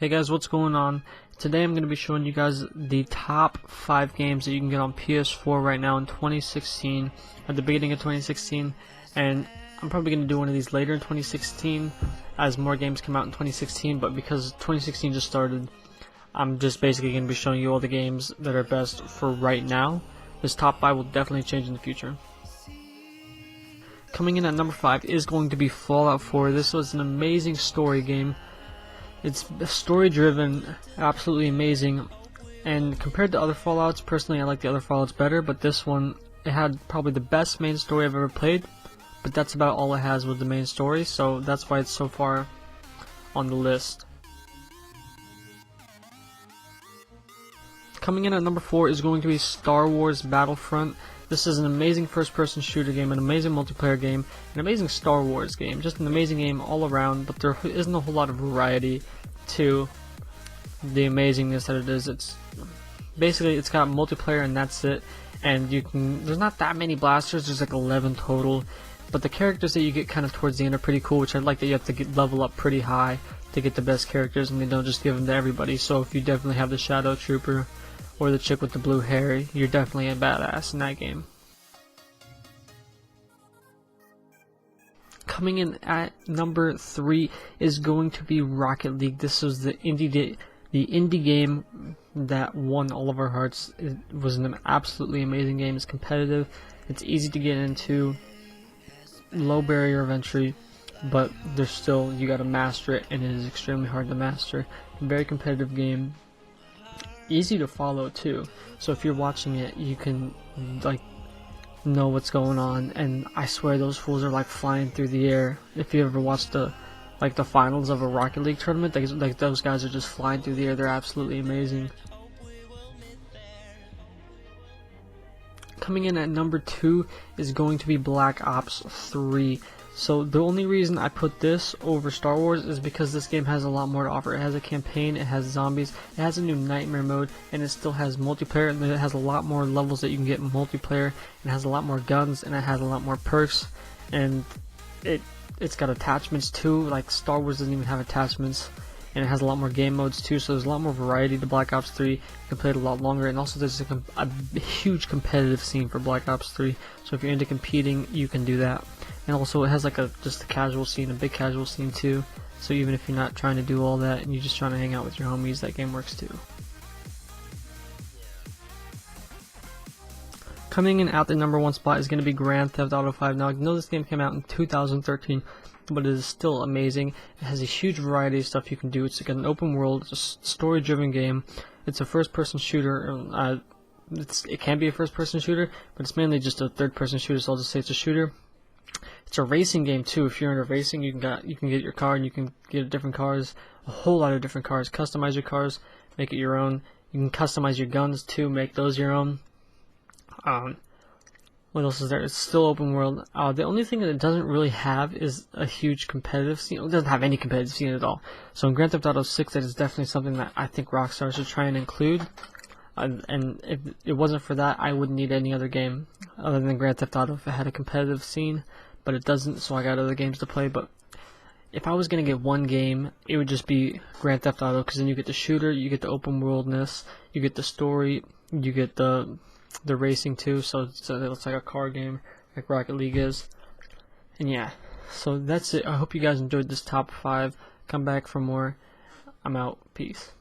Hey guys, what's going on? Today I'm going to be showing you guys the top 5 games that you can get on PS4 right now in 2016, at the beginning of 2016, and I'm probably going to do one of these later in 2016 as more games come out in 2016, but because 2016 just started, I'm just basically going to be showing you all the games that are best for right now. This top 5 will definitely change in the future. Coming in at number 5 is going to be Fallout 4. This was an amazing story game. It's story driven, absolutely amazing, and compared to other Fallouts, personally I like the other Fallouts better, but this one, it had probably the best main story I've ever played, but that's about all it has with the main story, so that's why it's so far on the list. Coming in at number 4 is going to be Star Wars Battlefront. This is an amazing first-person shooter game, an amazing multiplayer game, an amazing Star Wars game, just an amazing game all around, but there isn't a whole lot of variety to the amazingness that it is. It's basically, it's got multiplayer and that's it, and there's not that many blasters, there's like 11 total, but the characters that you get kind of towards the end are pretty cool, which I like that you have to level up pretty high to get the best characters, and they don't just give them to everybody. So if you definitely have the Shadow Trooper or the chick with the blue hair, you're definitely a badass in that game. Coming in at number 3 is going to be Rocket League. This was the indie game that won all of our hearts. It was an absolutely amazing game. It's competitive, it's easy to get into, low barrier of entry, but there's still, you gotta master it, and it is extremely hard to master. Very competitive game. Easy to follow too, so if you're watching it you can like know what's going on, and I swear those fools are like flying through the air. If you ever watched the finals of a Rocket League tournament, like those guys are just flying through the air. They're absolutely amazing. Coming in at number 2 is going to be Black Ops 3. So the only reason I put this over Star Wars is because this game has a lot more to offer. It has a campaign, it has zombies, it has a new nightmare mode, and it still has multiplayer, and it has a lot more levels that you can get in multiplayer, and it has a lot more guns, and it has a lot more perks, and it's got attachments too. Like Star Wars doesn't even have attachments, and it has a lot more game modes too, so there's a lot more variety to Black Ops 3. You can play it a lot longer, and also there's a huge competitive scene for Black Ops 3, so if you're into competing, you can do that. And also it has like just a casual scene, a big casual scene too, so even if you're not trying to do all that and you're just trying to hang out with your homies, that game works too. Coming in at the number 1 spot is going to be Grand Theft Auto 5. Now I know this game came out in 2013, but it is still amazing. It has a huge variety of stuff you can do. It's like an open world, it's a story-driven game. It's a first-person shooter. It can be a first-person shooter, but it's mainly just a third-person shooter, so I'll just say it's a shooter. It's a racing game too. If you're into racing, you can get your car, and you can get different cars, a whole lot of different cars. Customize your cars, make it your own. You can customize your guns too, make those your own. What else is there? It's still open world. The only thing that it doesn't really have is a huge competitive scene. It doesn't have any competitive scene at all. So in Grand Theft Auto 6, that is definitely something that I think Rockstar should try and include. And if it wasn't for that, I wouldn't need any other game other than Grand Theft Auto if it had a competitive scene. But it doesn't, so I got other games to play. But if I was going to get one game, it would just be Grand Theft Auto, because then you get the shooter, you get the open worldness, you get the story, you get the racing too, so it's like a car game like Rocket League is. And yeah, so that's it. I hope you guys enjoyed this top 5. Come back for more. I'm out. Peace.